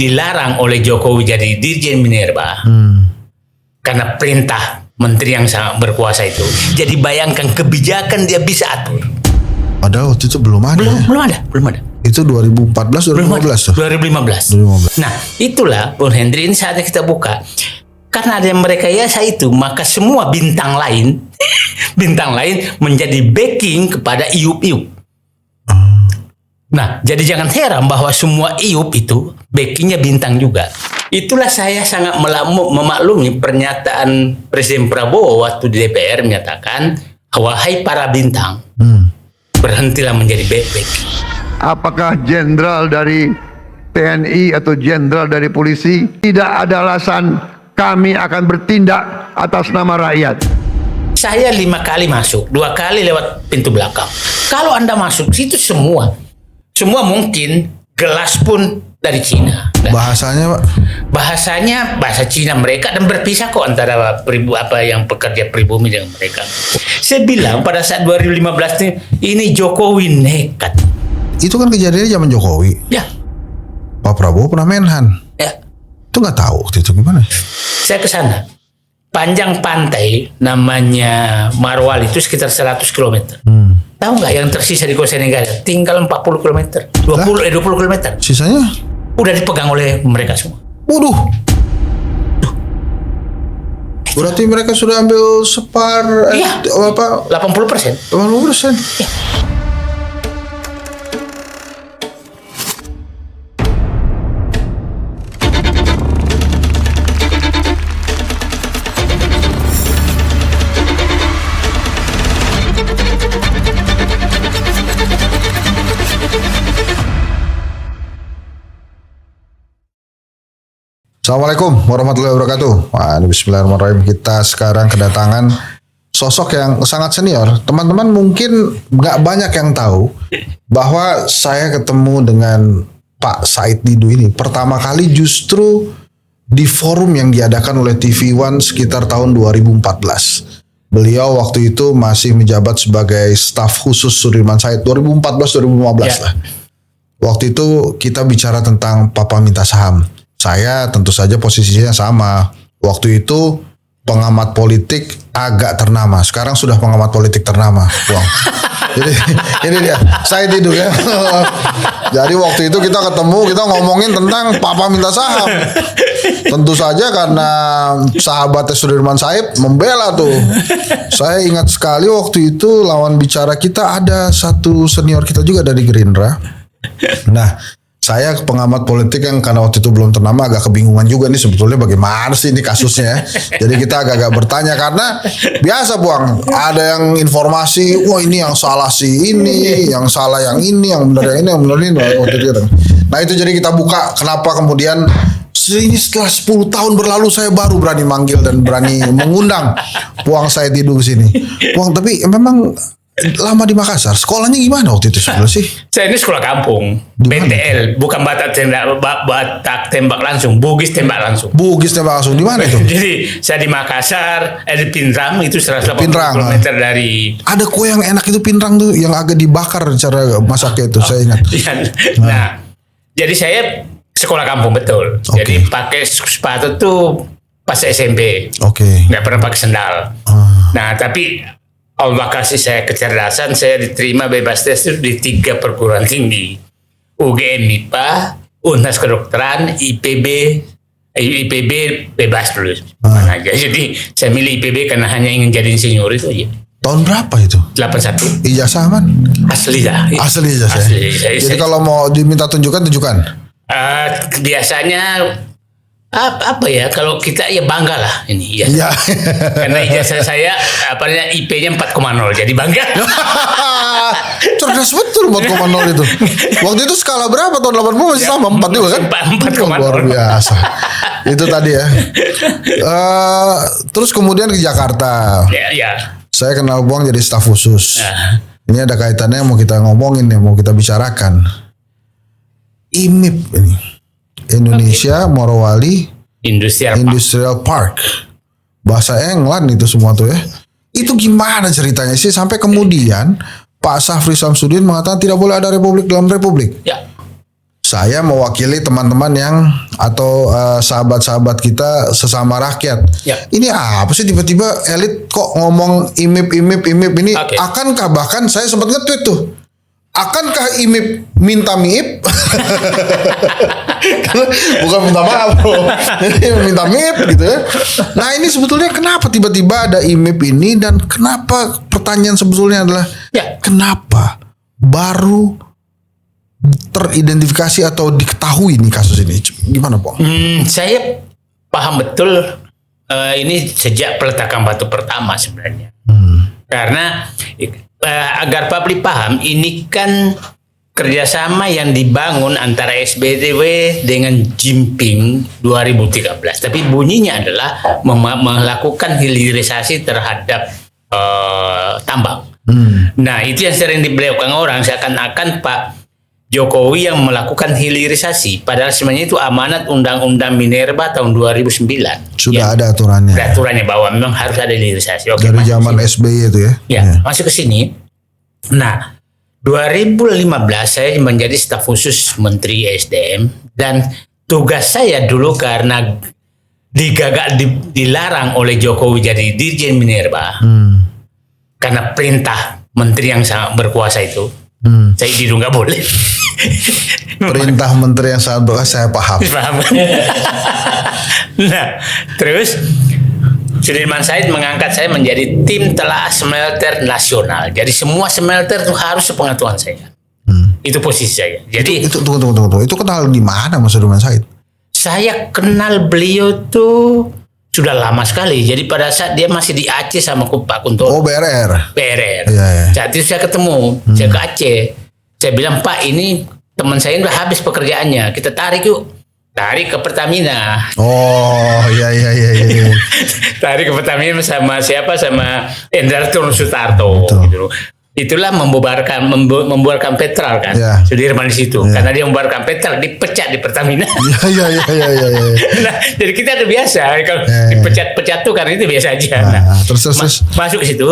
dilarang oleh Jokowi jadi Dirjen Minerba karena perintah menteri yang sangat berkuasa itu. Jadi bayangkan kebijakan dia bisa atur. Padahal waktu itu belum ada. Belum ada. Itu 2014 2015 tuh. 2015. Nah, itulah Bung Hendri, ini saatnya kita buka. Karena ada yang merekayasa itu, maka semua bintang lain menjadi backing kepada iup-iup. Nah, jadi jangan heran bahwa semua iup itu backingnya bintang juga. Itulah saya sangat memaklumi pernyataan Presiden Prabowo waktu di DPR menyatakan, wahai para bintang, berhentilah menjadi backing. Apakah jenderal dari TNI atau jenderal dari polisi, tidak ada alasan kami akan bertindak atas nama rakyat. Saya 5 kali masuk, 2 kali lewat pintu belakang. Kalau Anda masuk situ semua mungkin gelas pun dari Cina. Bahasanya Pak? Bahasanya bahasa Cina mereka, dan berpisah kok antara yang pekerja pribumi dengan mereka. Saya bilang pada saat 2015 ini Jokowi nekat. Itu kan kejadiannya zaman Jokowi. Ya. Pak Prabowo pernah menhan. Ya. Itu nggak tahu waktu itu gimana? Saya ke sana. Panjang pantai namanya Marwal itu sekitar 100 km. Tahu nggak yang tersisa di Kuala Negara? Tinggal 40 km. 20 km. Sisanya? Udah dipegang oleh mereka semua. Waduh. Berarti mereka sudah ambil Iya. 80%. 80%. Ya. Assalamualaikum warahmatullahi wabarakatuh. Wah, bismillahirrahmanirrahim. Kita sekarang kedatangan sosok yang sangat senior. Teman-teman mungkin nggak banyak yang tahu bahwa saya ketemu dengan Pak Said Didu ini pertama kali justru di forum yang diadakan oleh TV One sekitar tahun 2014. Beliau waktu itu masih menjabat sebagai staf khusus Sudirman Said 2014-2015 lah. Waktu itu kita bicara tentang Papa minta saham. Saya tentu saja posisinya sama. Waktu itu pengamat politik agak ternama. Sekarang sudah pengamat politik ternama. Wow. Jadi ini dia, saya tidur ya. Jadi waktu itu kita ketemu, kita ngomongin tentang Papa minta saham. Tentu saja karena sahabatnya Sudirman Said membela tuh. Saya ingat sekali waktu itu lawan bicara kita ada satu senior kita juga dari Gerindra. Nah, saya pengamat politik yang karena waktu itu belum ternama agak kebingungan juga nih sebetulnya bagaimana sih ini kasusnya. Jadi kita agak-agak bertanya karena biasa Buang, ada yang informasi, wah ini yang salah sih ini, yang salah yang ini, yang benar yang ini, yang benar ini. Nah itu jadi kita buka kenapa kemudian ini setelah 10 tahun berlalu saya baru berani manggil dan berani mengundang Puang Said Didu ke sini. Puang, tapi memang lama di Makassar. Sekolahnya gimana waktu itu sebenarnya sih? Saya ini sekolah kampung. BTL, bukan Batak tembak langsung, Bugis tembak langsung. Bugis tembak langsung di mana itu? Jadi saya di Makassar, di Pinrang itu 180 Pinrang, km dari. Ada kue yang enak itu Pinrang tuh yang agak dibakar cara masaknya itu saya ingat. Nah, jadi saya sekolah kampung betul. Jadi pakai sepatu tuh pas SMP. Nggak pernah pakai sendal. Nah, tapi Allah kasih saya kecerdasan, saya diterima bebas tes di 3 perguruan tinggi. UGM MIPA, Unhas Kedokteran, IPB bebas dulu. Mana aja. Jadi saya milih IPB karena hanya ingin jadi insinyur itu aja. Tahun berapa itu? 81. Ijazah man? Asli dah. Asli ijazah. Jadi kalau mau diminta tunjukkan. Biasanya apa ya, kalau kita ya bangga lah ini ya. Karena ijazah saya IP-nya 4,0 jadi bangga. Cerdas betul 4,0 itu. Waktu itu skala berapa tahun 80 masih sama 4 juga kan? 4,0. Luar biasa. Itu tadi ya. Terus kemudian ke Jakarta. Ya. Saya kenal Buang jadi staf khusus. Ini ada kaitannya mau kita ngomongin ya, mau kita bicarakan. IMIP ini. Indonesia Morowali Industrial Park. Bahasa England itu semua tuh ya. Itu gimana ceritanya sih sampai kemudian Pak Safri Samsudin mengatakan tidak boleh ada republik dalam republik. Ya. Saya mewakili teman-teman yang atau sahabat-sahabat kita sesama rakyat. Ya. Ini apa sih tiba-tiba elit kok ngomong imip ini? Oke. Akankah, bahkan saya sempat nge-tweet tuh, akankah imip minta miip? Bukan minta maaf bro, minta miip gitu ya. Nah ini sebetulnya kenapa tiba-tiba ada imip ini, dan kenapa, pertanyaan sebetulnya adalah kenapa baru teridentifikasi atau diketahui nih kasus ini? Gimana, Pong? Saya paham betul ini sejak peletakan batu pertama sebenarnya. Karena agar publik paham, ini kan kerjasama yang dibangun antara SBTW dengan Jinping 2013. Tapi bunyinya adalah melakukan hilirisasi terhadap tambang. Nah itu yang sering dibelokkan orang, seakan-akan Pak Jokowi yang melakukan hilirisasi, padahal sebenarnya itu amanat Undang-Undang Minerba tahun 2009. Sudah ada aturannya. Ada aturannya bahwa memang harus ada hilirisasi. Oke, dari zaman SBY itu ya. Masuk ke sini. Nah, 2015 saya menjadi staf khusus Menteri SDM, dan tugas saya dulu karena dilarang oleh Jokowi jadi Dirjen Minerba karena perintah menteri yang sangat berkuasa itu. Saya dulu nggak boleh. Perintah menteri yang sangat berkuasa, saya paham. Nah, terus Sudirman Said mengangkat saya menjadi tim telaah smelter nasional. Jadi semua smelter itu harus sepengetahuan saya. Itu posisi saya. Jadi tunggu. Itu kenal di mana Mas Sudirman Said? Saya kenal beliau tuh sudah lama sekali. Jadi pada saat dia masih di Aceh sama Pak Kunto. Oh, BRR. Iya. Saat itu saya ketemu, saya ke Aceh. Saya bilang, Pak, ini teman saya udah habis pekerjaannya, kita tarik yuk. Tarik ke Pertamina. Oh, iya. Tarik ke Pertamina sama siapa? Sama Endarto Sutarto. Gitu. Itulah membubarkan Petral kan. Sudirman di situ. Karena dia membubarkan Petral, dipecat di Pertamina. Iya. Nah, jadi kita udah biasa kalau dipecat tuh karena itu biasa aja. Terus masuk ke situ.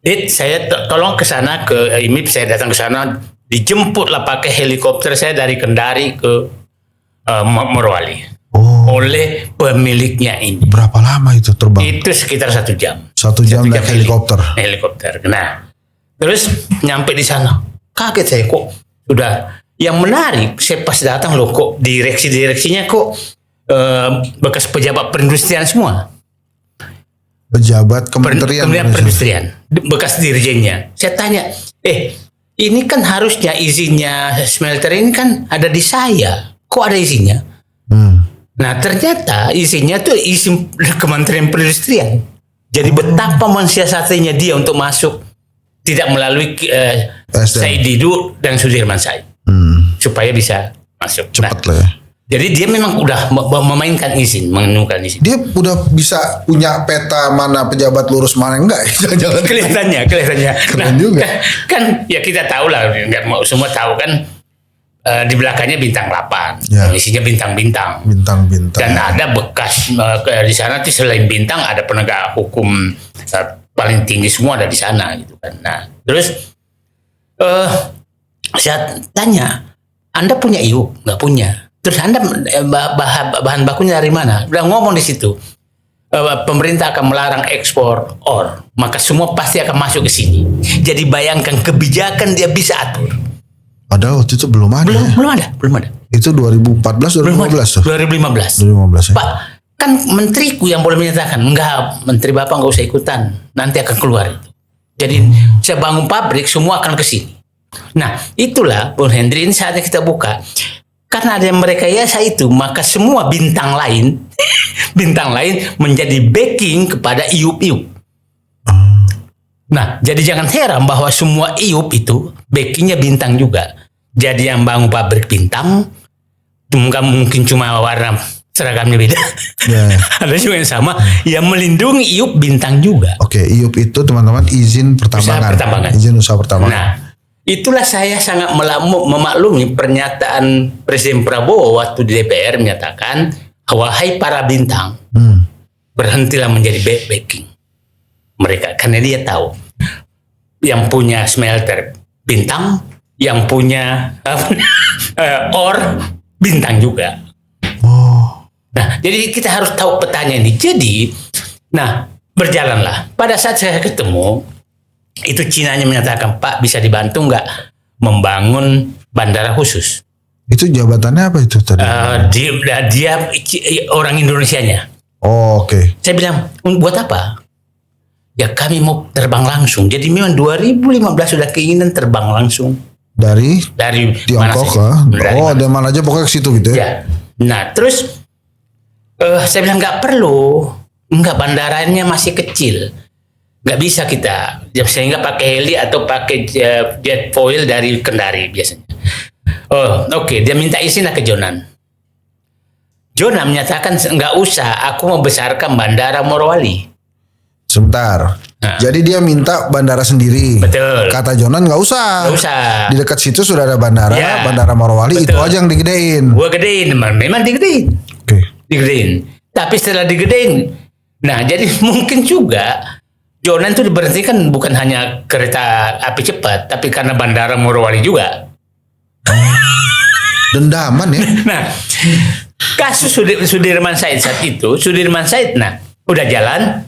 Dit, saya tolong ke sana, ke IMIP, saya datang ke sana, dijemputlah pakai helikopter saya dari Kendari ke Morowali. Oleh pemiliknya ini. Berapa lama itu terbang? Itu sekitar 1 jam. 1 jam naik helikopter. Nah, terus nyampe di sana, kaget saya kok sudah. Yang menarik, saya pas datang loh kok direksinya kok bekas pejabat perindustrian semua. Pejabat kementerian perindustrian, bekas dirjennya. Saya tanya, ini kan harusnya izinnya smelter ini kan ada di saya. Kok ada izinnya? Nah ternyata izinnya tuh izin Kementerian Perindustrian. Jadi betapa mensiasatinya dia untuk masuk tidak melalui Said Didu dan Sudirman Said supaya bisa masuk. Cepat lah ya. Jadi dia memang udah memainkan izin, menemukan izin. Dia udah bisa punya peta mana pejabat lurus mana enggak? Jangan kelihatannya. Keren juga. Kan ya kita tahu lah, nggak mau semua tahu kan. Di belakangnya bintang 8, isinya bintang-bintang. Dan ada bekas di sana tuh selain bintang ada penegak hukum paling tinggi semua ada di sana gitu kan. Nah, terus saya tanya, Anda punya IU? Nggak punya. Terus Anda bahan bakunya dari mana? Udah ngomong di situ. Pemerintah akan melarang ekspor ore, maka semua pasti akan masuk ke sini. Jadi bayangkan kebijakan dia bisa atur. Padahal waktu itu belum ada. Belum ada. Itu 2014, 2015 tuh. 2015 ya? Pak, kan menteriku yang boleh menyatakan, enggak, menteri Bapak nggak usah ikutan, nanti akan keluar itu. Jadi saya bangun pabrik, semua akan ke sini. Nah, itulah Bung Hendri, ini saatnya kita buka. Karena ada yang merekayasa itu, maka semua bintang lain menjadi backing kepada IUP. Nah, jadi jangan heran bahwa semua IUP itu backingnya bintang juga. Jadi yang bangun pabrik bintang, mungkin cuma warna seragamnya beda. Ada juga yang sama, yang melindungi IUP bintang juga. Oke, IUP itu teman-teman izin pertambangan. Izin usaha pertambangan. Nah, itulah saya sangat memaklumi pernyataan Presiden Prabowo waktu di DPR menyatakan, wahai para bintang, berhentilah menjadi backing mereka, karena dia tahu yang punya smelter bintang, yang punya or bintang juga. Nah, jadi kita harus tahu petanya ini. Jadi, nah berjalanlah. Pada saat saya ketemu, itu Cinanya menyatakan, Pak bisa dibantu nggak membangun bandara khusus? Itu jabatannya apa itu tadi? Dia orang Indonesianya. Oh, oke. Saya bilang, buat apa? Ya kami mau terbang langsung. Jadi memang 2015 sudah keinginan terbang langsung. Dari mana Tiongkok dari mana aja pokoknya ke situ gitu ya. Ya. Nah, terus saya bilang nggak perlu. Enggak, bandaranya masih kecil. Nggak bisa kita. Sehingga pakai heli atau pakai jet foil dari Kendari biasanya. Oh, oke. Dia minta izin ke Jonan. Jonan menyatakan nggak usah. Aku mau besarkan bandara Morowali. Sebentar. Nah. Jadi dia minta bandara sendiri. Betul. Kata Jonan nggak usah. Nggak usah. Di dekat situ sudah ada bandara, ya, bandara Morowali. Betul. Itu aja yang digedein. Gua gedein, memang digedein. Oke. Digedein. Tapi setelah digedein, nah jadi mungkin juga Jonan itu diberhentikan bukan hanya kereta api cepat, tapi karena bandara Morowali juga. Dendaman ya. Nah, kasus Sudirman Said saat itu, Sudirman Said, nah udah jalan.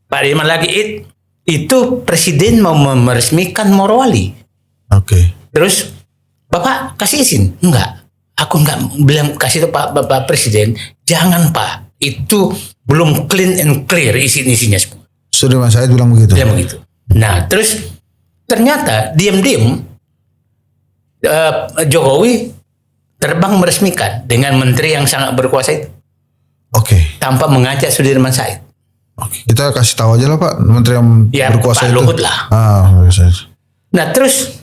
Pak Dirman lagi itu presiden mau meresmikan Morowali. Oke. Terus Bapak kasih izin? Enggak. Aku enggak bilang kasih itu Bapak Presiden. Jangan Pak. Itu belum clean and clear isinya semua. Sudirman Said bilang begitu. Bilang begitu. Nah, terus ternyata diam-diam Jokowi terbang meresmikan dengan menteri yang sangat berkuasa itu. Oke. Tanpa mengajak Sudirman Said. Oke, kita kasih tahu aja lah Pak, menteri yang berkuasa Pak itu. Luhut lah. Nah terus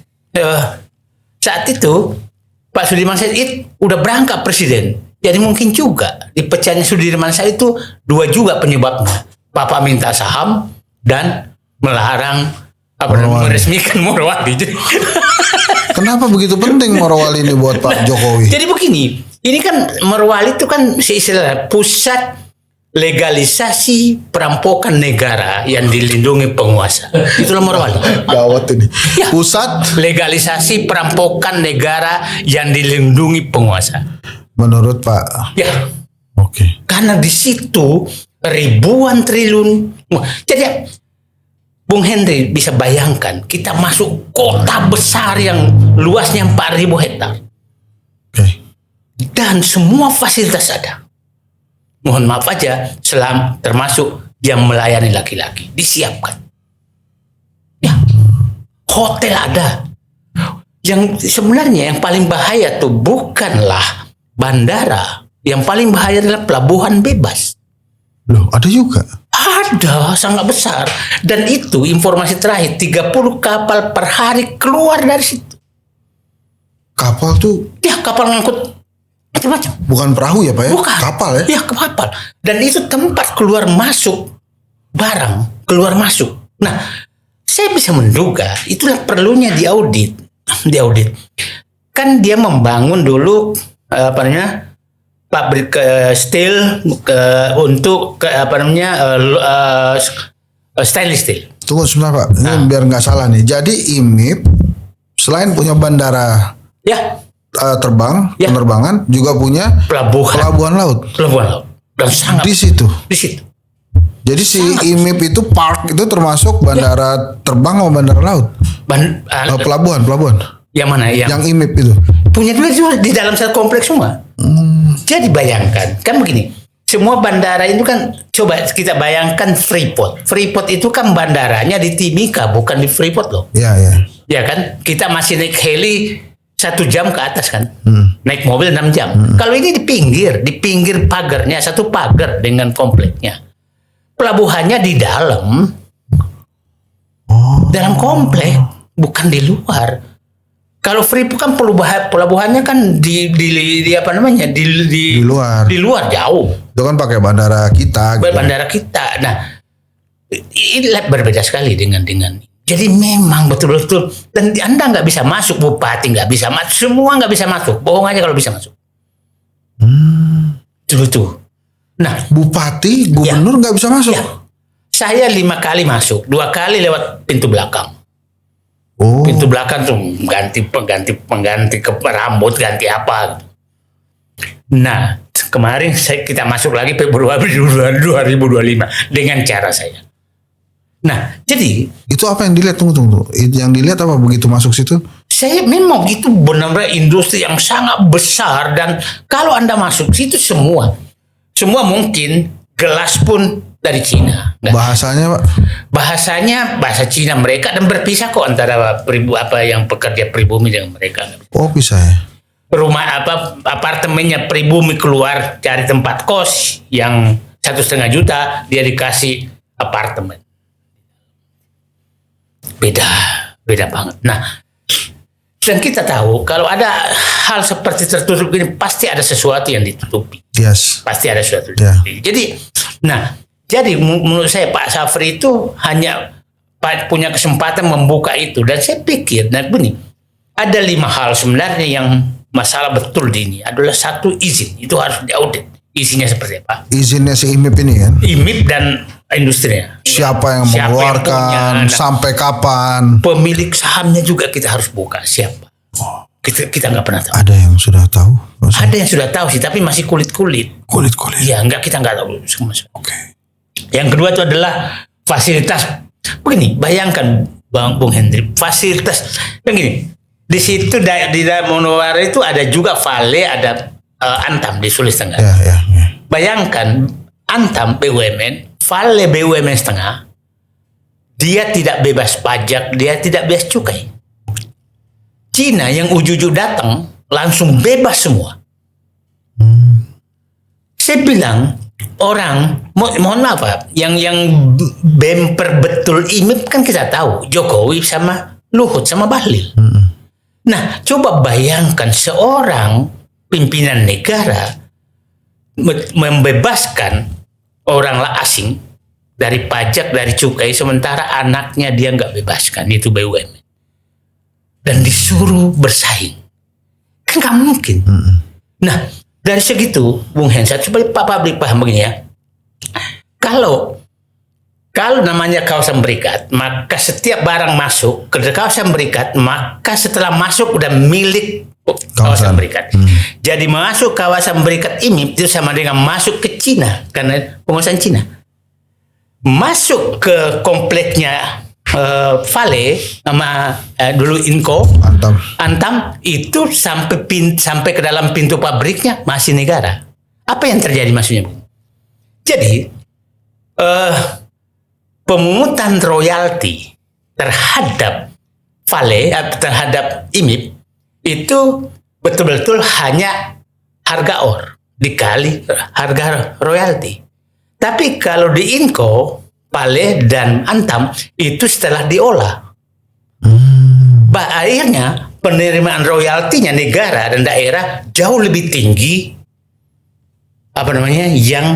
saat itu Pak Sudirman Said udah berangkat presiden. Jadi mungkin juga dipecahnya Sudirman Said itu dua juga penyebabnya. Papa minta saham dan melarang meresmikan Morowali. Kenapa begitu penting Morowali ini buat Pak Jokowi? Jadi begini, ini kan Morowali itu kan istilah pusat legalisasi perampokan negara yang dilindungi penguasa. Itulah Morowali. Gawat ini. Ya. Pusat legalisasi perampokan negara yang dilindungi penguasa. Menurut Pak. Ya. Oke. Karena di situ ribuan triliun. Jadi Bung Henry bisa bayangkan kita masuk kota besar yang luasnya 4.000 hektar. Oke. Dan semua fasilitas ada. Mohon maaf aja, termasuk yang melayani laki-laki disiapkan. Ya, hotel ada. Yang sebenarnya yang paling bahaya tuh bukanlah bandara. Yang paling bahaya adalah pelabuhan bebas. Loh, ada juga? Ada, sangat besar. Dan itu informasi terakhir, 30 kapal per hari keluar dari situ. Kapal tuh? Ya, kapal ngangkut macam-macam. Bukan perahu ya Pak ya? Bukan. Kapal ya? Ya, kapal. Dan itu tempat keluar masuk barang, keluar masuk. Nah, saya bisa menduga itulah perlunya diaudit. Kan dia membangun dulu pabrik steel untuk stainless steel. Tunggu sebentar Pak, ini biar nggak salah nih. Jadi IMIP selain punya bandara penerbangan juga punya pelabuhan laut. Dan sangat di situ. Jadi si IMIP itu park itu termasuk bandara terbang atau bandara laut? Pelabuhan. Yang mana? Yang IMIP itu. Punya juga di dalam satu kompleks semua. Jadi bayangkan, kan begini. Semua bandara itu kan, coba kita bayangkan Freeport. Freeport itu kan bandaranya di Timika, bukan di Freeport loh. Iya. Ya kan? Kita masih naik heli 1 jam ke atas kan, naik mobil 6 jam. Kalau ini di pinggir pagarnya, satu pagar dengan kompleknya. Pelabuhannya di dalam komplek, bukan di luar. Kalau Freeport kan pelabuhannya kan di luar. Di luar jauh. Itu kan pakai bandara kita. Gitu. Bandara kita. Nah, ini berbeda sekali dengan. Jadi memang betul-betul, dan Anda nggak bisa masuk, bupati nggak bisa masuk, semua nggak bisa masuk. Bohong aja kalau bisa masuk. Betul. Nah, bupati, gubernur nggak bisa masuk. Ya. Saya 5 kali masuk, 2 kali lewat pintu belakang. Pintu belakang tuh pengganti ke rambut, ganti apa. Nah, kemarin kita masuk lagi Februari 2025 dengan cara saya. Nah, jadi itu apa yang dilihat? Tunggu. Yang dilihat apa begitu masuk situ? Saya memang itu benar-benar industri yang sangat besar, dan kalau Anda masuk situ semua mungkin gelas pun dari Cina. Bahasanya, Pak? Bahasanya bahasa Cina mereka, dan berpisah kok antara yang pekerja pribumi dengan mereka. Oh, bisa ya. Rumah apartemennya pribumi keluar cari tempat kos yang 1,5 juta, dia dikasih apartemen. Beda banget. Nah, dan kita tahu kalau ada hal seperti tertutup ini pasti ada sesuatu yang ditutupi. Yes. Pasti ada sesuatu. Yeah. Jadi menurut saya Pak Safri itu hanya punya kesempatan membuka itu, dan saya pikir, nah begini, ada 5 hal sebenarnya yang masalah betul di ini. Adalah 1, izin, itu harus diaudit. Isinya seperti apa? Izinnya si IMIP ini kan? IMIP dan industrinya. Siapa yang mengeluarkan, sampai kapan? Pemilik sahamnya juga kita harus buka. Siapa? Kita nggak pernah tahu. Ada yang sudah tahu? Ada yang sudah tahu sih, tapi masih kulit-kulit. Ya, kita nggak tahu. Oke. Yang kedua itu adalah fasilitas. Begini, bayangkan Bung Hendri, fasilitas. Begini, di situ di Monowara itu ada juga Vale, ada Antam di Sulawesi Tenggara. Ya. Bayangkan Antam BUMN, Vale BUMN setengah, dia tidak bebas pajak, dia tidak bebas cukai. Cina yang ujuk-ujuk datang langsung bebas semua. Saya bilang orang, mohon maaf Pak, yang bemper betul IMIP kan kita tahu, Jokowi sama Luhut sama Bahlil. Nah, coba bayangkan seorang pimpinan negara membebaskan orang asing dari pajak, dari cukai, sementara anaknya dia nggak bebaskan, itu BUMN. Dan disuruh bersaing. Kan nggak mungkin. Nah, dari segitu, Bung Hensat, supaya Pak Publik paham begini ya. Kalau namanya kawasan berikat, maka setiap barang masuk ke kawasan berikat, maka setelah masuk udah milik kawasan berikat. Jadi masuk kawasan berikat IMIP itu sama dengan masuk ke Cina, karena penguasaan Cina. Masuk ke kompleknya Vale sama dulu Inco, Antam itu sampai ke dalam pintu pabriknya masih negara. Apa yang terjadi maksudnya? Jadi pemungutan royalti terhadap Vale, terhadap IMIP itu betul-betul hanya harga ore dikali harga royalti. Tapi kalau di Inco, Vale dan Antam itu setelah diolah, akhirnya penerimaan royaltinya negara dan daerah jauh lebih tinggi yang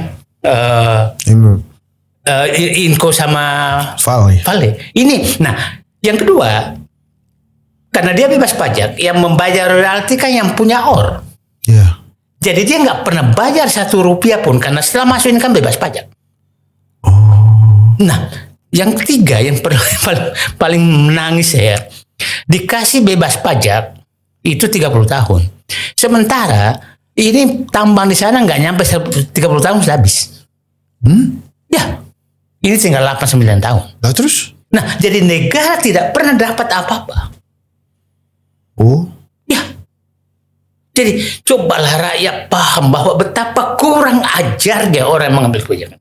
Inco sama Vale. Ini, nah, yang kedua, karena dia bebas pajak, yang membayar royalti kan yang punya ore. Yeah. Jadi dia nggak pernah bayar 1 rupiah pun, karena setelah masuk ini kan bebas pajak. Nah, yang ketiga, yang paling menangis saya, dikasih bebas pajak itu 30 tahun. Sementara ini tambang di sana nggak nyampe 30 tahun sudah habis. Ya. Ini tinggal 8-9 tahun. Nah, terus? Nah, jadi negara tidak pernah dapat apa-apa. Ya. Jadi, cobalah rakyat paham bahwa betapa kurang ajarnya orang yang mengambil kebijakan.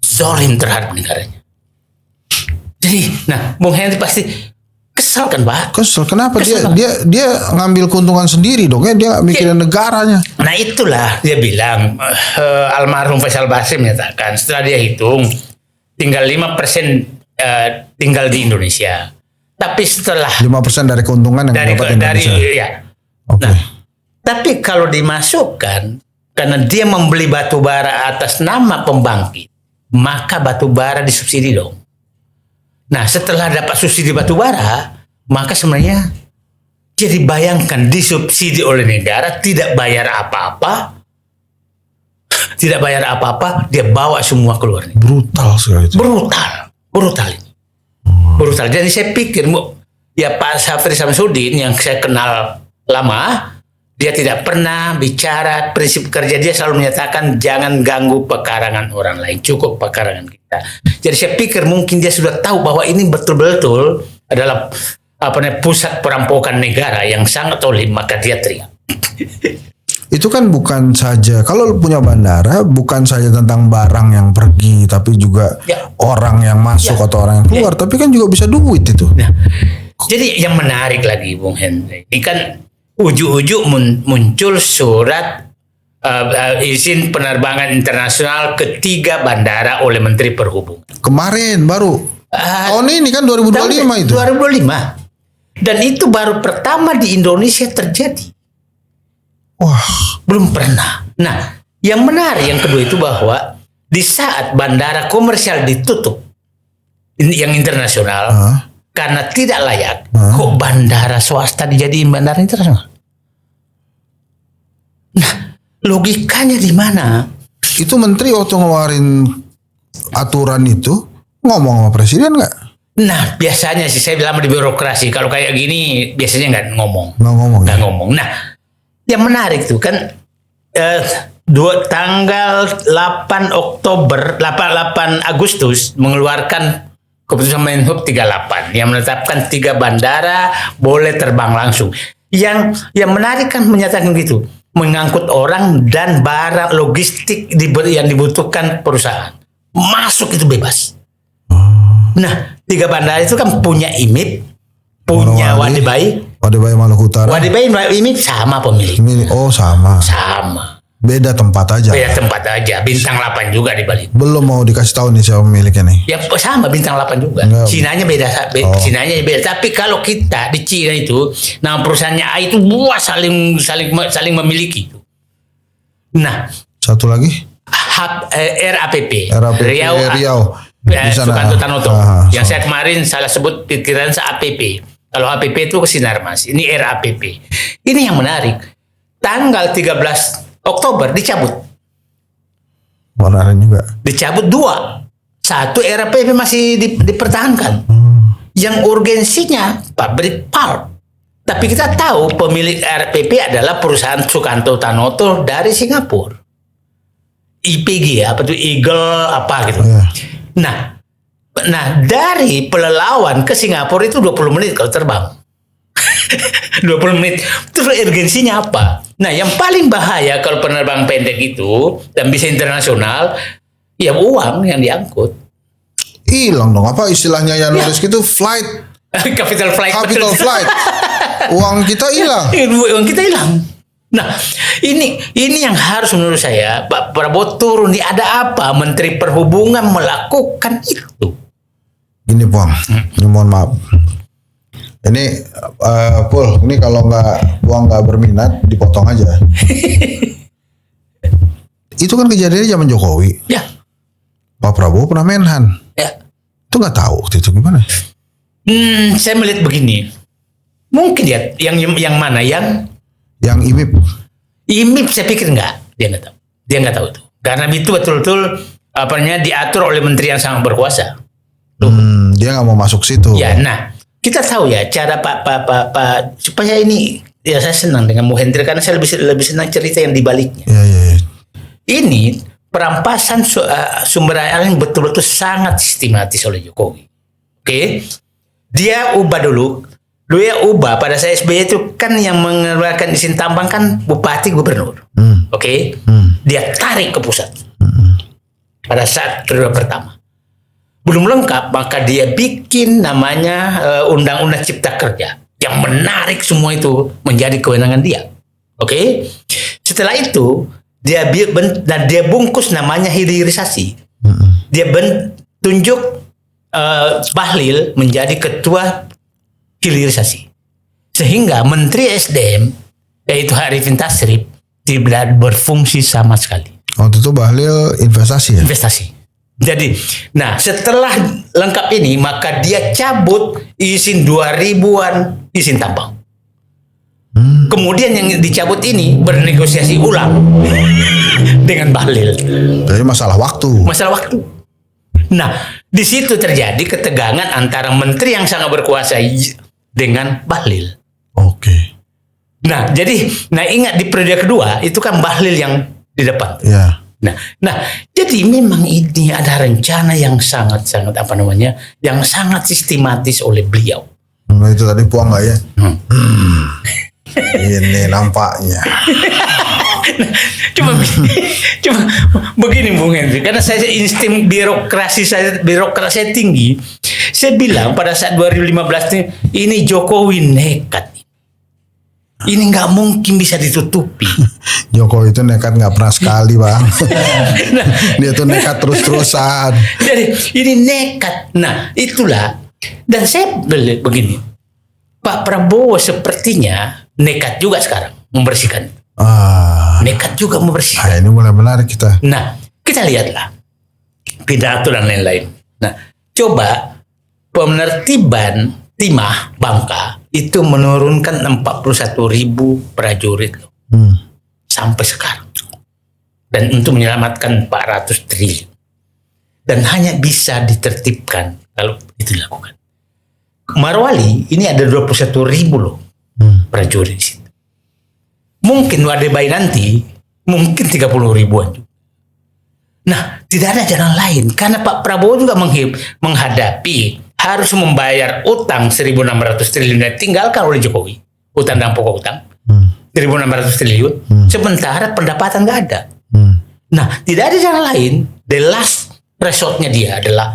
Zolim terhadap negaranya. Jadi, nah, Bung Henry pasti kesal kan, Pak? Kesal. Kenapa? Dia ngambil keuntungan sendiri dong ya, dia mikirin negaranya. Nah, itulah dia bilang, almarhum Faisal Basri menyatakan setelah dia hitung tinggal 5% tinggal di Indonesia. Tapi setelah 5% dari keuntungan yang dapat Indonesia. Ya. Okay. Nah, tapi kalau dimasukkan karena dia membeli batu bara atas nama pembangkit, maka batu bara disubsidi dong. Nah, setelah dapat subsidi batu bara, maka sebenarnya jadi bayangkan disubsidi oleh negara, tidak bayar apa-apa, dia bawa semua keluar. Brutal sekali itu. Brutal ini. Brutal. Jadi saya pikir ya Pak Syafri Samsudin yang saya kenal lama, dia tidak pernah bicara prinsip kerja. Dia selalu menyatakan jangan ganggu pekarangan orang lain, cukup pekarangan kita. Jadi saya pikir mungkin dia sudah tahu bahwa ini betul-betul adalah pusat perampokan negara yang sangat olim, maka dia teriak. Itu kan bukan saja, kalau punya bandara bukan saja tentang barang yang pergi, tapi juga orang yang masuk atau orang yang keluar, tapi kan juga bisa duit itu. Nah, jadi yang menarik lagi Bung Henry, ini kan ujuk-ujuk muncul surat izin penerbangan internasional ke 3 bandara oleh Menteri Perhubungan. Kemarin baru. Tahun ini kan 2025 itu. 2025. Dan itu baru pertama di Indonesia terjadi. Wah, belum pernah. Nah, yang menarik yang kedua itu bahwa di saat bandara komersial ditutup, yang internasional, karena tidak layak, kok bandara swasta dijadiin bandara internasional? Nah, logikanya di mana? Itu menteri waktu ngeluarin aturan itu ngomong sama presiden nggak? Nah, biasanya sih saya bilang di birokrasi kalau kayak gini biasanya nggak ngomong. Nggak ngomong. Nah, yang menarik tuh kan tanggal 8 Agustus mengeluarkan keputusan Menhub 38 yang menetapkan 3 bandara boleh terbang langsung. Yang menarik kan menyatakan gitu, mengangkut orang dan barang logistik yang dibutuhkan perusahaan masuk itu bebas. Nah, 3 bandara itu kan punya IMIP, punya Wadibai Maluku Utara. Wadibai IMIP sama pemilik. Oh, sama. Beda tempat aja. Bintang 8 juga di Bali. Belum mau dikasih tahu nih siapa pemiliknya nih. Ya sama bintang 8 juga. Cinanya beda. Cinanya beda. Tapi kalau kita di Cina itu, nama perusahaannya A itu saling memiliki. Nah, satu lagi RAPP. Riau. Sukanto Tanoto. Yang saya kemarin salah sebut pikiran APP. Kalau APP itu Sinar Mas. Ini RAPP. Ini yang menarik. Tanggal 13 Oktober dicabut. Menarik juga. Dicabut 2. 1 RAPP masih dipertahankan. Yang urgensinya pabrik pulp. Tapi kita tahu pemilik RAPP adalah perusahaan Sukanto Tanoto dari Singapura. IPG Eagle gitu. Nah, dari Pelelawan ke Singapura itu 20 menit kalau terbang. 20 menit. Terus urgensinya apa? Nah, yang paling bahaya kalau penerbang pendek itu dan bisa internasional, ya uang yang diangkut. Hilang dong. Apa istilahnya yang nulis gitu? Flight. Capital flight. Uang kita hilang. Uang kita hilang. Nah, ini yang harus menurut saya Pak Prabowo turun. Ada apa Menteri Perhubungan melakukan itu? Ini Bang, ini mohon maaf. Ini Pul, ini kalau Bang nggak berminat dipotong aja. Itu kan kejadiannya zaman Jokowi. Ya. Pak Prabowo pernah Menhan. Ya. Itu nggak tahu waktu itu gimana? Saya melihat begini. Mungkin ya yang mana yang IMIP. IMIP saya pikir enggak. Dia nggak tahu itu. Karena itu betul-betul diatur oleh menteri yang sangat berkuasa. Dia nggak mau masuk situ. Ya, nah kita tahu ya cara Pak supaya ini ya saya senang dengan Bung Hendri karena saya lebih senang cerita yang dibaliknya. Ya. Ini perampasan sumber daya alam betul-betul sangat sistematis oleh Jokowi. Oke, dia ubah dulu. Dia ubah pada saat SBY itu kan yang mengeluarkan izin tambang kan bupati gubernur. Oke, dia tarik ke pusat pada saat periode pertama. Belum lengkap, maka dia bikin namanya Undang-Undang Cipta Kerja yang menarik semua itu menjadi kewenangan dia. Oke, setelah itu dia bungkus namanya hilirisasi. Dia tunjuk Bahlil menjadi ketua hilirisasi, sehingga Menteri SDM yaitu Arifin Tasrif tidak berfungsi sama sekali. Waktu itu Bahlil investasi ya? Investasi. Jadi, nah setelah lengkap ini maka dia cabut izin 2000-an izin tambang. Kemudian yang dicabut ini bernegosiasi ulang dengan Bahlil. Jadi masalah waktu. Nah, di situ terjadi ketegangan antara menteri yang sangat berkuasa dengan Bahlil. Oke. Nah, ingat di periode kedua itu kan Bahlil yang di depan. Ya. Nah, jadi memang ini ada rencana yang sangat-sangat yang sangat sistematis oleh beliau. Nah, itu tadi puang nggak ya? Ini nampaknya. Cuma begini Bung Henry, karena saya insting birokrasi saya tinggi. Saya bilang pada saat 2015 ini Jokowi nekat. Ini nggak mungkin bisa ditutupi. Jokowi itu nekat nggak pernah sekali, Bang. Dia tuh nekat terus-terusan. Jadi ini nekat. Nah, itulah. Dan saya begini, Pak Prabowo sepertinya nekat juga sekarang membersihkan. Nekat juga membersihkan. Nah, ini mulai menarik kita. Nah, kita lihatlah pidato dan lain-lain. Nah, coba penertiban Timah Bangka itu menurunkan 41.000 prajurit loh. Sampai sekarang. Dan untuk menyelamatkan 400 triliun. Dan hanya bisa ditertibkan kalau itu dilakukan. Marwali ini ada 21.000 loh prajurit di situ. Mungkin Wadah Bayi nanti mungkin 30 ribuan juga. Nah, tidak ada jalan lain karena Pak Prabowo juga menghadapi harus membayar utang 1.600 triliun yang tinggalkan oleh Jokowi, utang dan pokok utang 1.600 triliun, sementara pendapatan nggak ada. Nah, tidak ada jalan lain. The last resortnya dia adalah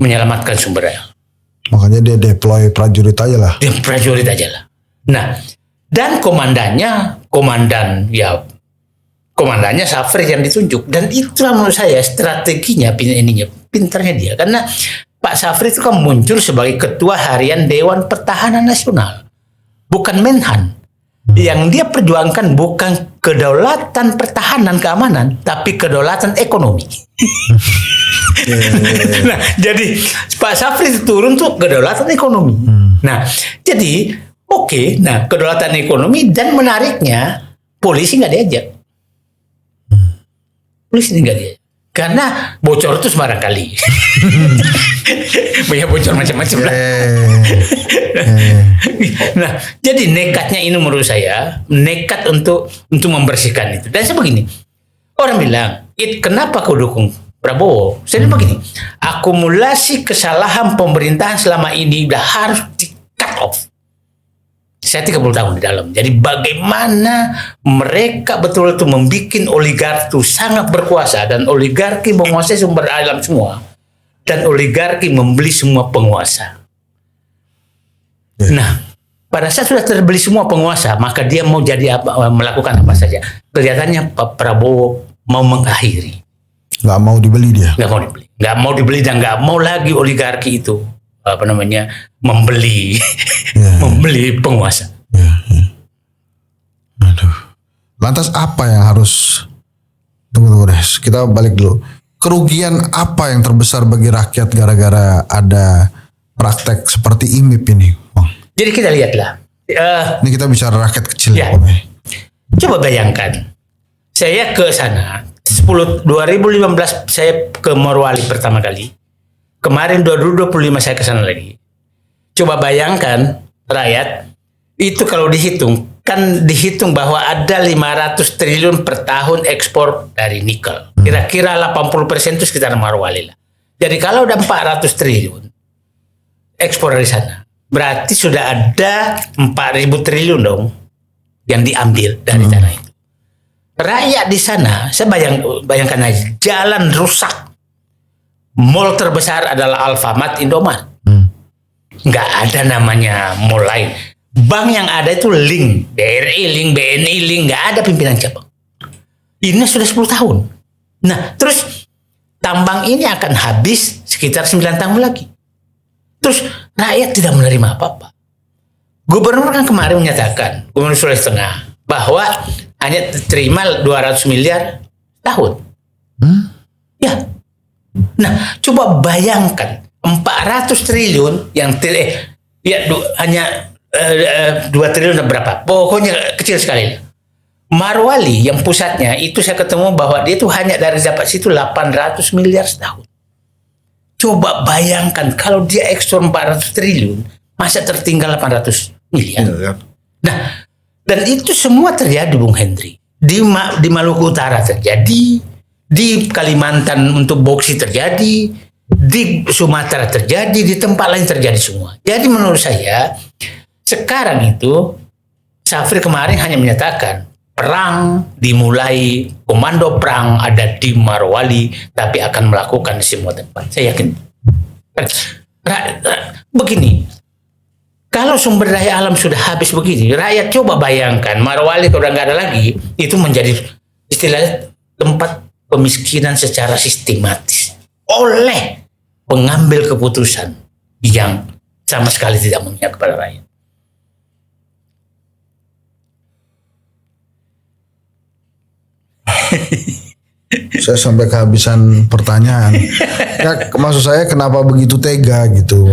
menyelamatkan sumber daya. Makanya dia deploy prajurit aja lah. Nah, dan komandannya Safri yang ditunjuk, dan itulah menurut saya strateginya pintarnya dia, karena Pak Safri itu kan muncul sebagai ketua harian Dewan Pertahanan Nasional, bukan Menhan. Yang dia perjuangkan bukan kedaulatan pertahanan keamanan, tapi kedaulatan ekonomi. Nah, jadi Pak Safri itu turun tuh kedaulatan ekonomi. Nah, jadi nah kedaulatan ekonomi, dan menariknya polisi nggak diajak. Karena bocor itu sembarang kali. Banyak bocor macam-macam lah. Nah, jadi nekatnya ini menurut saya nekat untuk membersihkan itu. Dan saya begini, orang bilang, kenapa kau dukung Prabowo? Saya bilang begini, akumulasi kesalahan pemerintahan selama ini udah harus di cut off. Saya 30 tahun di dalam. Jadi bagaimana mereka betul-betul membuat oligarki itu sangat berkuasa, dan oligarki menguasai sumber alam semua, dan oligarki membeli semua penguasa. Nah, pada saat sudah terbeli semua penguasa, maka dia mau melakukan apa saja. Kelihatannya Pak Prabowo mau mengakhiri. Nggak mau dibeli dia. Nggak mau dibeli dan nggak mau lagi oligarki itu membeli penguasa. Aduh. Lantas apa yang harus tunggu deh, kita balik dulu. Kerugian apa yang terbesar bagi rakyat gara-gara ada praktek seperti IMIP ini, Bang? Jadi kita lihatlah. Ini kita bicara rakyat kecil ya. Coba bayangkan, saya ke sana 2015 saya ke Morowali pertama kali. Kemarin 2025 saya ke sana lagi. Coba bayangkan rakyat itu kalau dihitung bahwa ada 500 triliun per tahun ekspor dari nikel. Kira-kira 80% itu sekitar Morowali lah. Jadi kalau ada 400 triliun ekspor dari sana, berarti sudah ada 4.000 triliun dong yang diambil dari tanah itu. Rakyat di sana, saya bayangkan aja, jalan rusak. Mall terbesar adalah Alfamart, Indomaret. Nggak ada namanya mall lain. Bank yang ada itu Link, BRI, Link, BNI, Link, nggak ada pimpinan cabang. Ini sudah 10 tahun. Nah, terus tambang ini akan habis sekitar 9 tahun lagi. Terus rakyat tidak menerima apa-apa. Gubernur kan kemarin menyatakan, Gubernur Sulawesi Tengah, bahwa hanya terima 200 miliar tahun. Ya. Nah, coba bayangkan 400 triliun yang hanya 2 triliun berapa? Pokoknya kecil sekali. Morowali yang pusatnya itu saya ketemu bahwa dia itu hanya dari dapat situ 800 miliar setahun. Coba bayangkan kalau dia ekspor 400 triliun, Masa tertinggal 800 miliar? Nah, dan itu semua terjadi Bung Hendri. Di Maluku Utara terjadi, di Kalimantan untuk boksit terjadi, di Sumatera terjadi, di tempat lain terjadi semua. Jadi menurut saya sekarang itu Safri kemarin hanya menyatakan perang dimulai, komando perang ada di Morowali, tapi akan melakukan di semua tempat. Saya yakin. Begini, kalau sumber daya alam sudah habis begini, rakyat coba bayangkan Morowali kalau udah nggak ada lagi, itu menjadi istilahnya tempat pemiskinan secara sistematis oleh pengambil keputusan yang sama sekali tidak memihak kepada rakyat. Saya sampai kehabisan pertanyaan. Ya, maksud saya kenapa begitu tega gitu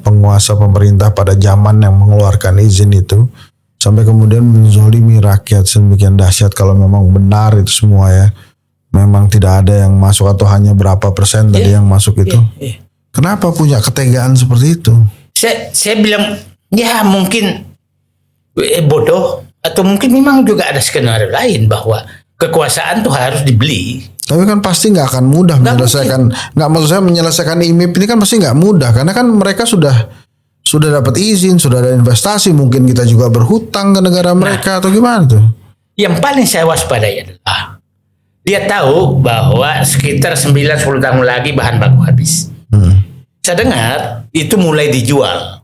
penguasa pemerintah pada zaman yang mengeluarkan izin itu sampai kemudian menzolimi rakyat sedemikian dahsyat kalau memang benar itu semua ya. Memang tidak ada yang masuk atau hanya berapa persen tadi yang masuk itu. Kenapa punya ketegaan seperti itu? Saya bilang ya mungkin bodoh atau mungkin memang juga ada skenario lain bahwa kekuasaan tuh harus dibeli. Tapi kan pasti nggak akan mudah menyelesaikan. Nggak, maksud saya menyelesaikan IMIP ini kan pasti nggak mudah karena kan mereka sudah dapat izin, sudah ada investasi, mungkin kita juga berhutang ke negara mereka atau gimana tuh? Yang paling saya waspadai adalah dia tahu bahwa sekitar 9-10 tahun lagi bahan baku habis. Saya dengar itu mulai dijual.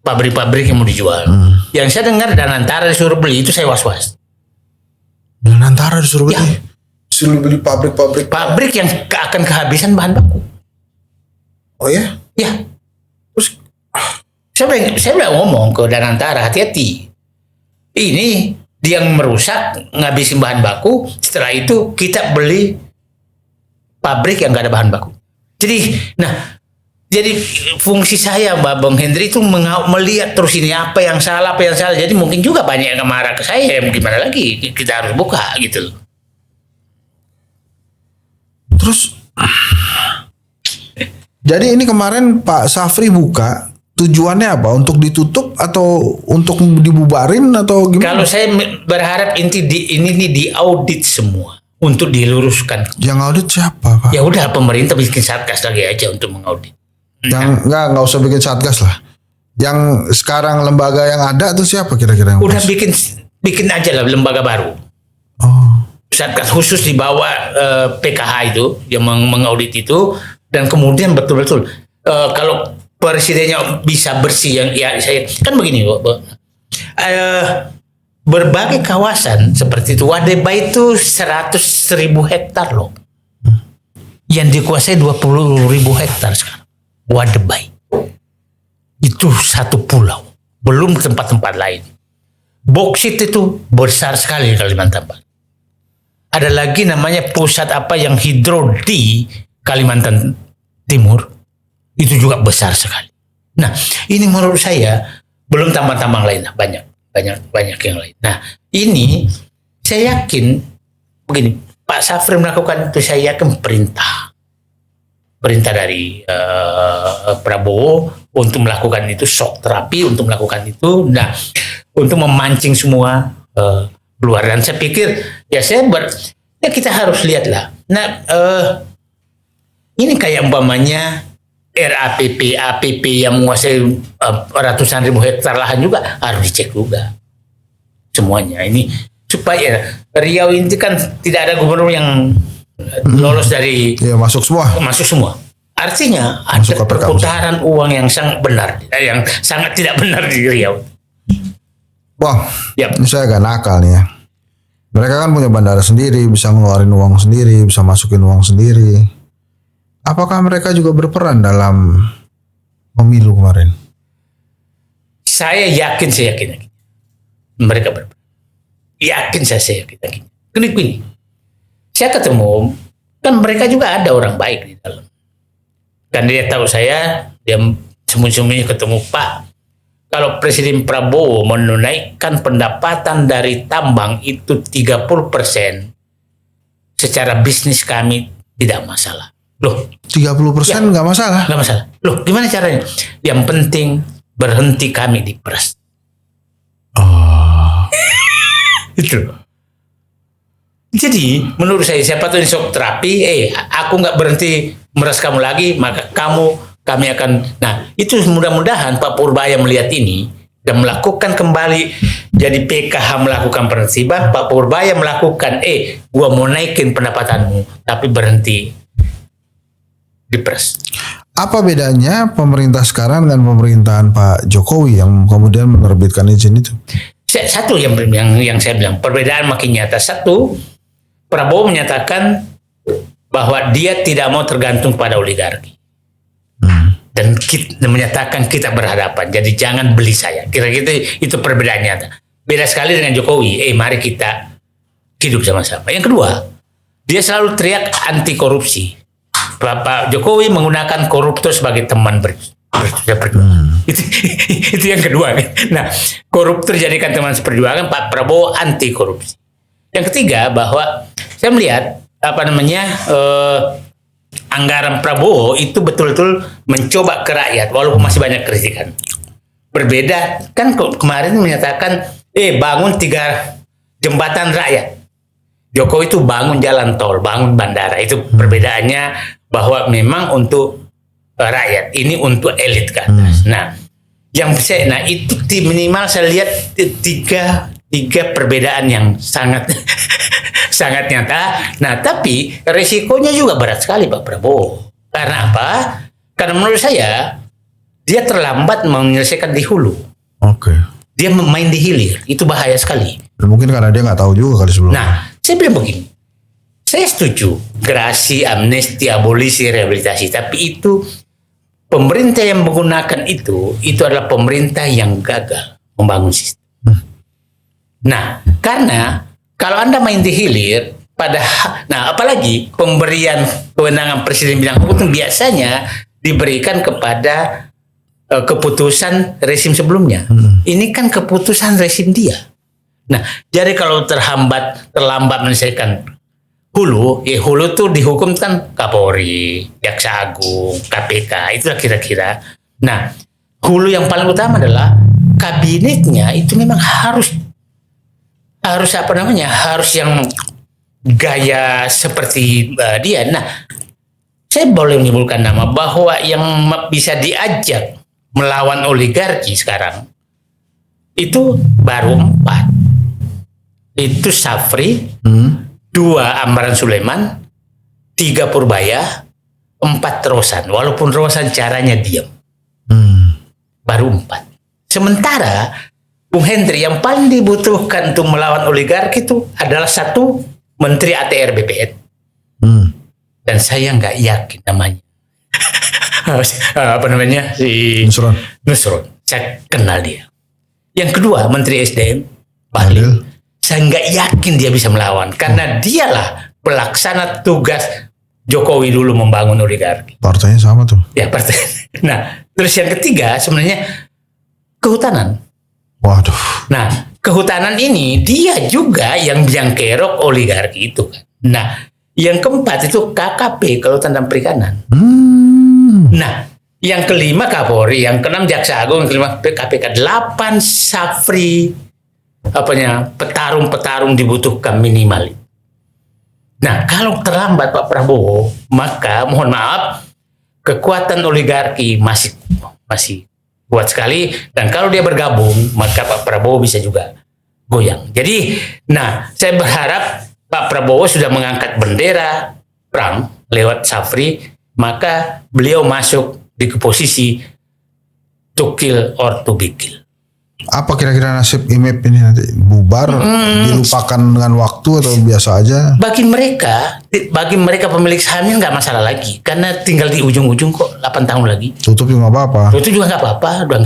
Pabrik-pabrik yang mau dijual. Yang saya dengar Danantara disuruh beli itu saya was-was. Danantara disuruh beli? Disuruh beli pabrik-pabrik? Pabrik yang akan kehabisan bahan baku. Oh ya? Ya. Terus saya bilang ngomong ke Danantara, hati-hati. Ini dia yang merusak, ngabisin bahan baku. Setelah itu kita beli pabrik yang gak ada bahan baku. Jadi fungsi saya Bang Hendri itu melihat terus ini apa yang salah. Jadi mungkin juga banyak yang marah ke saya. Gimana lagi? Kita harus buka gitu. Terus jadi ini kemarin Pak Safri buka. Tujuannya apa? Untuk ditutup atau untuk dibubarin atau gimana? Kalau saya berharap ini diaudit semua untuk diluruskan. Yang audit siapa, Pak? Ya udah pemerintah bikin satgas lagi aja untuk mengaudit. Yang nggak usah bikin satgas lah. Yang sekarang lembaga yang ada tuh siapa kira-kira yang udah bikin aja lah lembaga baru. Oh. Satgas khusus di bawah PKH itu yang mengaudit itu dan kemudian betul-betul kalau presidennya bisa bersih yang ya saya kan begini berbagai kawasan seperti itu Wadeba itu 100.000 hektar loh yang dikuasai 20.000 hektar sekarang Wadeba itu satu pulau belum tempat-tempat lain. Boksit itu besar sekali di Kalimantan Barat. Ada lagi namanya pusat apa yang hidro di Kalimantan Timur. Itu juga besar sekali. Nah, ini menurut saya belum tambang-tambang lain, banyak yang lain. Nah, ini saya yakin begini, Pak Safri melakukan itu saya yakin perintah dari Prabowo untuk melakukan itu, shock terapi untuk melakukan itu. Nah, untuk memancing semua keluar. Dan saya pikir ya kita harus lihatlah. Nah, ini kayak umpamanya RAPP, APP yang menguasai ratusan ribu hektar lahan juga harus dicek juga semuanya. Ini supaya Riau ini kan tidak ada gubernur yang lolos dari masuk semua. Artinya ada perputaran uang yang sangat benar, yang sangat tidak benar di Riau. Wah, ini saya agak nakal nih ya. Mereka kan punya bandara sendiri, bisa ngeluarin uang sendiri, bisa masukin uang sendiri. Apakah mereka juga berperan dalam pemilu kemarin? Saya yakin mereka berperan. Saya yakin. Gini. Saya ketemu, kan mereka juga ada orang baik di dalam. Dan dia tahu saya, dia sembunyi-sembunyi ketemu Pak. Kalau Presiden Prabowo menunaikan pendapatan dari tambang itu 30%, secara bisnis kami tidak masalah. Loh, 30% nggak masalah. Nggak masalah. Loh, gimana caranya? Yang penting berhenti kami diperas. Oh. Itu. Jadi menurut saya siapa tuh yang shock terapi, aku nggak berhenti meras kamu lagi, maka kami akan. Nah itu mudah-mudahan Pak Purbaya melihat ini dan melakukan kembali. Jadi PKH melakukan penertiban, Pak Purbaya melakukan, gua mau naikin pendapatanmu, tapi berhenti diperas. Apa bedanya pemerintah sekarang dengan pemerintahan Pak Jokowi yang kemudian menerbitkan izin itu? Satu yang saya bilang perbedaan makin nyata. Satu, Prabowo menyatakan bahwa dia tidak mau tergantung pada oligarki. Dan menyatakan kita berhadapan. Jadi jangan beli saya. Kira-kira itu perbedaan nyata. Beda sekali dengan Jokowi. Mari kita hidup sama-sama. Yang kedua, dia selalu teriak anti korupsi. Pak Jokowi menggunakan koruptor sebagai teman berjuang. Itu yang kedua. Nah, koruptor jadikan teman seperjuangan, Pak Prabowo anti korupsi. Yang ketiga, bahwa saya melihat anggaran Prabowo itu betul-betul mencoba ke rakyat walaupun masih banyak kritikan. Berbeda kan kemarin menyatakan bangun 3 jembatan rakyat. Jokowi itu bangun jalan tol, bangun bandara. Itu perbedaannya, bahwa memang untuk rakyat, ini untuk elit ke atas. Nah, itu minimal saya lihat tiga perbedaan yang sangat sangat nyata. Nah, tapi resikonya juga berat sekali Pak Prabowo. Karena apa? Karena menurut saya dia terlambat menyelesaikan di hulu. Oke. Dia main di hilir, itu bahaya sekali. Mungkin karena dia nggak tahu juga kali sebelumnya. Nah, saya bilang begini, saya setuju gerasi, amnesti, abolisi, rehabilitasi, tapi itu pemerintah yang menggunakan itu adalah pemerintah yang gagal membangun sistem. Nah, karena kalau Anda main di hilir, apalagi pemberian kewenangan presiden bidang hukum itu biasanya diberikan kepada keputusan rezim sebelumnya. Ini kan keputusan rezim dia. Nah, jadi kalau terlambat menyelesaikan hulu, hulu tuh dihukum kan Kapolri, Jaksa Agung, KPK, itulah kira-kira. Nah, hulu yang paling utama adalah kabinetnya itu memang harus yang gaya seperti dia. Nah, saya boleh menyebutkan nama bahwa yang bisa diajak melawan oligarki sekarang itu baru 4. Itu Safri, 2 Amran Sulaiman, 3 Purbaya, 4 Rosan. Walaupun Rosan caranya diam. Baru 4. Sementara Bung Hendri yang paling dibutuhkan untuk melawan oligarki itu adalah 1 Menteri ATR BPN. Dan saya nggak yakin namanya. Si Nusron. Saya kenal dia. Yang kedua Menteri SDM Bahlil. Saya nggak yakin dia bisa melawan karena dialah pelaksana tugas Jokowi dulu membangun oligarki. Partainya sama tuh. Ya, partai. Nah, terus yang ketiga sebenarnya kehutanan. Waduh. Nah, kehutanan ini dia juga yang kerok oligarki itu kan. Nah, yang keempat itu KKP, Kelautan dan Perikanan. Nah, yang kelima Kapolri, yang keenam Jaksa Agung, yang kelima KPK, 8 Safri, petarung-petarung dibutuhkan minimal. Nah, kalau terlambat Pak Prabowo, maka mohon maaf, kekuatan oligarki masih kuat sekali, dan kalau dia bergabung, maka Pak Prabowo bisa juga goyang. Jadi, saya berharap Pak Prabowo sudah mengangkat bendera perang lewat Safri, maka beliau masuk di posisi to kill or to be killed. Apa kira-kira nasib IMEP ini nanti? Bubar, dilupakan dengan waktu atau biasa aja? Bagi mereka pemilik sahamnya nggak masalah lagi, karena tinggal di ujung-ujung kok 8 tahun lagi. Tutup juga nggak apa-apa. Tutup juga nggak apa-apa, udah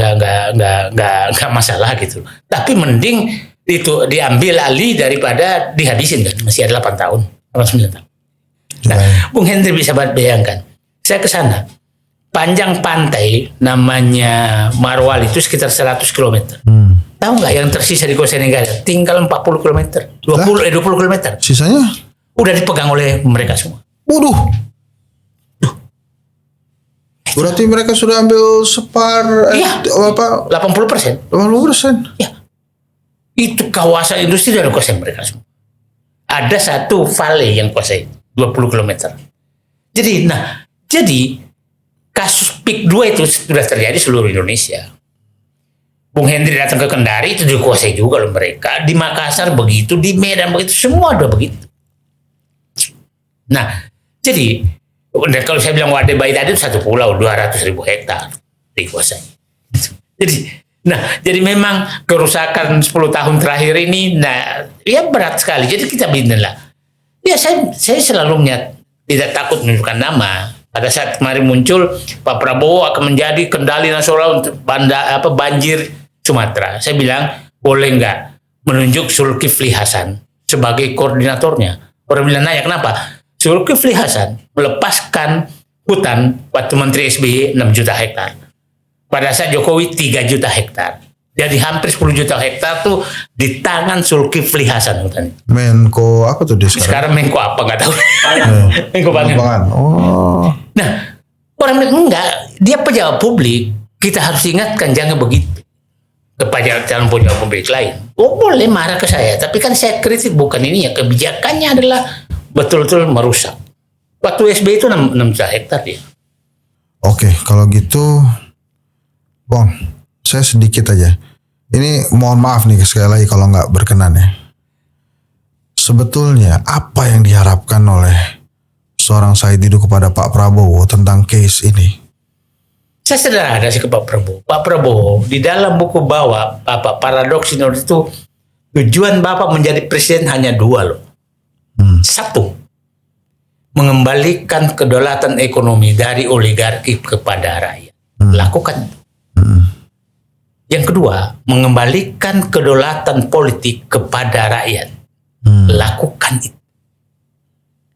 nggak masalah gitu. Tapi mending itu diambil alih daripada dihabisin kan, masih ada 8 tahun, 9 tahun. Nah, Bung Hendri bisa bayangkan, saya ke sana. Panjang pantai namanya Marwal itu sekitar 100 km. Tahu nggak yang tersisa di Kosta Negara? Tinggal 40 km, 20 km. Sisanya? Udah dipegang oleh mereka semua. Waduh. Berarti mereka sudah ambil apa? 80%. 80%. Ya. Itu kawasan industri dari kuasai mereka semua. Ada satu valley yang kuasai 20 km. Jadi kasus PIK 2 itu sudah terjadi seluruh Indonesia. Bung Hendri datang ke Kendari itu dikuasai juga oleh mereka. Di Makassar begitu, di Medan begitu, semua udah begitu. Nah, jadi kalau saya bilang Wadai Bayi tadi itu satu pulau 200.000 hektar dikuasai. Jadi memang kerusakan 10 tahun terakhir ini, ya berat sekali. Jadi kita lah. Ya saya selalu tidak takut menunjukkan nama. Pada saat kemarin muncul Pak Prabowo akan menjadi kendali nasional untuk banjir Sumatera. Saya bilang boleh nggak menunjuk Zulkifli Hasan sebagai koordinatornya. Orang bilang nanya kenapa? Zulkifli Hasan melepaskan hutan waktu Menteri SBY 6 juta hektar. Pada saat Jokowi 3 juta hektar. Jadi hampir 10 juta hektar tuh di tangan Zulkifli Hasan hutan. Menko apa tuh dia sekarang? Sekarang Menko apa nggak tahu. Menko Pangan. Oh. Nah, orang bilang enggak, dia pejabat publik. Kita harus ingatkan jangan begitu kepada calon pejabat publik lain. Oh boleh marah ke saya, tapi kan saya kritik bukan ini ya, kebijakannya adalah betul-betul merusak. Waktu SBY itu 6 juta hektar dia. Oke, kalau gitu, Bang, saya sedikit aja. Ini mohon maaf nih sekali lagi kalau nggak berkenan ya. Sebetulnya apa yang diharapkan oleh seorang Said Didu kepada Pak Prabowo tentang case ini? Saya sederhana sih ke Pak Prabowo. Pak Prabowo di dalam buku bawa paradoks itu tujuan Bapak menjadi presiden hanya 2 loh. Satu, mengembalikan kedaulatan ekonomi dari oligarki kepada rakyat. Lakukan. Yang kedua, mengembalikan kedaulatan politik kepada rakyat. Lakukan itu.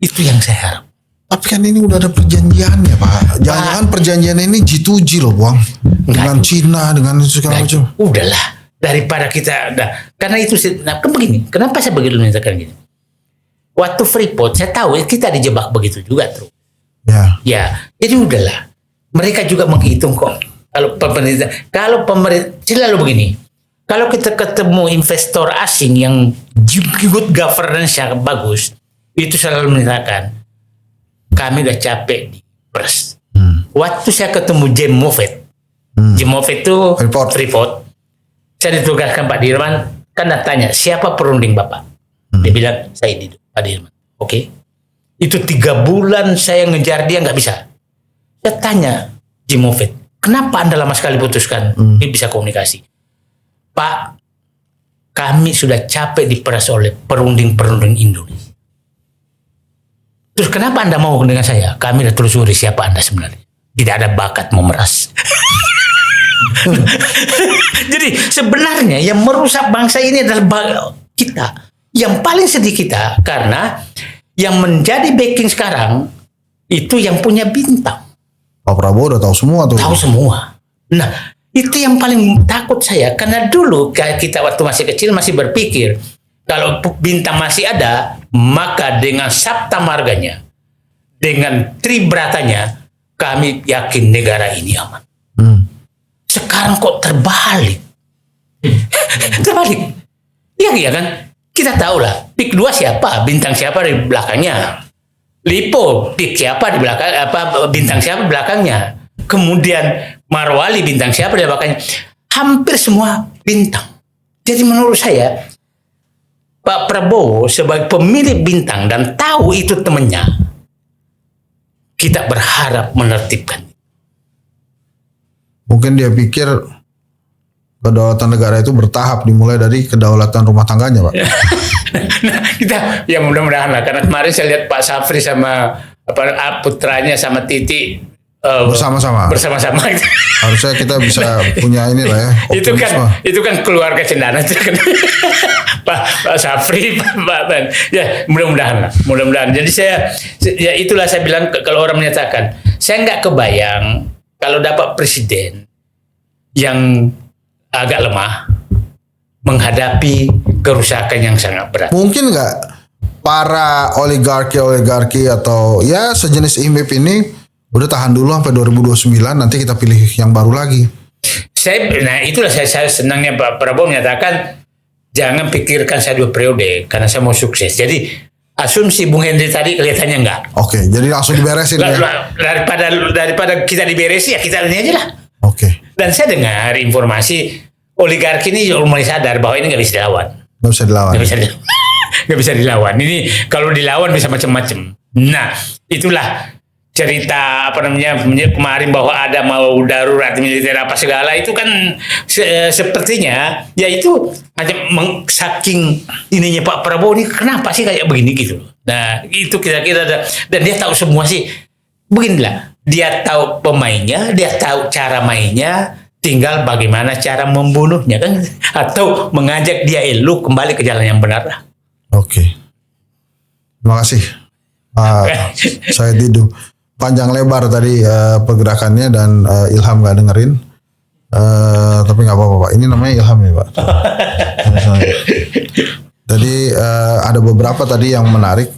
Itu yang saya harap. Tapi kan ini udah ada perjanjiannya Pak. Jangan-jangan perjanjian ini G2G loh Bang. Dengan Cina, dengan segala macam. Udahlah. Daripada kita, karena itu, kan begini. Kenapa saya begitu menyatakan gini? Waktu Freeport, saya tahu kita dijebak begitu juga terus. Ya. Jadi udahlah. Mereka juga menghitung kok. Kalau pemerintah, selalu begini. Kalau kita ketemu investor asing yang good governance yang bagus, itu selalu menyatakan, kami udah capek di pers. Waktu saya ketemu Jim Moffett itu Freeport. Saya ditugaskan Pak Dirman, kan tanya siapa perunding Bapak? Dia bilang saya di Pak Dirman. Oke. Itu 3 bulan saya ngejar dia nggak bisa. Saya tanya Jim Moffett, kenapa Anda lama sekali putuskan? Dia bisa komunikasi. Pak, kami sudah capek diperas oleh perunding-perunding Indonesia. Terus kenapa Anda mau dengan saya? Kami sudah telusuri siapa Anda sebenarnya. Tidak ada bakat memeras. Jadi sebenarnya yang merusak bangsa ini adalah kita. Yang paling sedih kita karena yang menjadi backing sekarang itu yang punya bintang. Pak Prabowo udah tahu semua tuh. Tahu semua. Nah, itu yang paling takut saya. Karena dulu kita waktu masih kecil masih berpikir kalau bintang masih ada, maka dengan sabta marganya, dengan tribratanya, kami yakin negara ini aman. Sekarang kok terbalik. Terbalik. Iya kan? Kita tahu lah, PIK 2 siapa, bintang siapa di belakangnya. Lipo, PIK siapa di belakang, bintang siapa di belakangnya. Kemudian Marwali, bintang siapa di belakangnya. Hampir semua bintang. Jadi menurut saya, Pak Prabowo sebagai pemilik bintang dan tahu itu temannya, kita berharap menertibkan. Mungkin dia pikir kedaulatan negara itu bertahap, dimulai dari kedaulatan rumah tangganya Pak. Nah, kita ya mudah-mudahan lah, karena kemarin saya lihat Pak Safri sama putranya sama Titi bersama-sama. Harusnya kita bisa punya ini lah ya. Itu kan keluarga cendana itu kan. Pak Safri, Pak Ben. Ya mudah-mudahan. Jadi ya itulah saya bilang, kalau orang menyatakan, saya nggak kebayang kalau dapat presiden yang agak lemah menghadapi kerusakan yang sangat berat. Mungkin nggak para oligarki atau ya sejenis IMIP ini Udah tahan dulu sampai 2029, nanti kita pilih yang baru lagi. Nah itulah saya senangnya Pak Prabowo menyatakan jangan pikirkan saya 2 periode karena saya mau sukses. Jadi asumsi Bung Henry tadi kelihatannya enggak. Oke, jadi langsung diberesin ya. Daripada kita diberesin ya kita ini aja lah. Oke. Dan saya dengar informasi oligarki ini mulai sadar bahwa ini nggak bisa dilawan. Nggak bisa dilawan. Nggak bisa dilawan. Ini kalau dilawan bisa macam-macam. Nah, itulah cerita kemarin bahwa ada mau darurat militer apa segala itu kan sepertinya ya itu saking ininya Pak Prabowo ini kenapa sih kayak begini gitu. Nah, itu kira-kira dan dia tahu semua sih. Beginilah, dia tahu pemainnya, dia tahu cara mainnya, tinggal bagaimana cara membunuhnya kan atau mengajak dia kembali ke jalan yang benar. Oke. Terima kasih. Saya Didu. Panjang lebar tadi pergerakannya dan Ilham gak dengerin. Tapi gak apa-apa Pak. Ini namanya Ilham ya Pak. Jadi ada beberapa tadi yang menarik.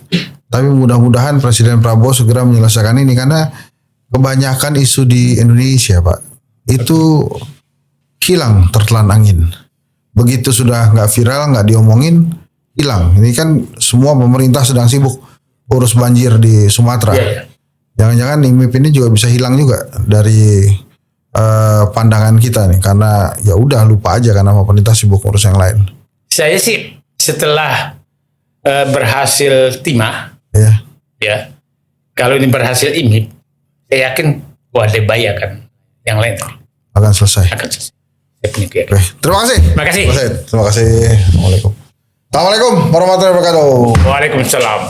Tapi mudah-mudahan Presiden Prabowo segera menyelesaikan ini. Karena kebanyakan isu di Indonesia Pak. Itu hilang tertelan angin. Begitu sudah gak viral, gak diomongin, hilang. Ini kan semua pemerintah sedang sibuk urus banjir di Sumatera. Yeah. Jangan-jangan IMIP ini juga bisa hilang juga dari pandangan kita nih, karena ya udah lupa aja karena pemerintah sibuk urus yang lain. Saya sih setelah berhasil timah, ya kalau ini berhasil IMIP, saya yakin Wadai akan yang lain akan selesai. Saya punya keyakinan. Terima kasih. Terima kasih. Terima kasih. Assalamualaikum. Assalamualaikum warahmatullahi wabarakatuh. Waalaikumsalam.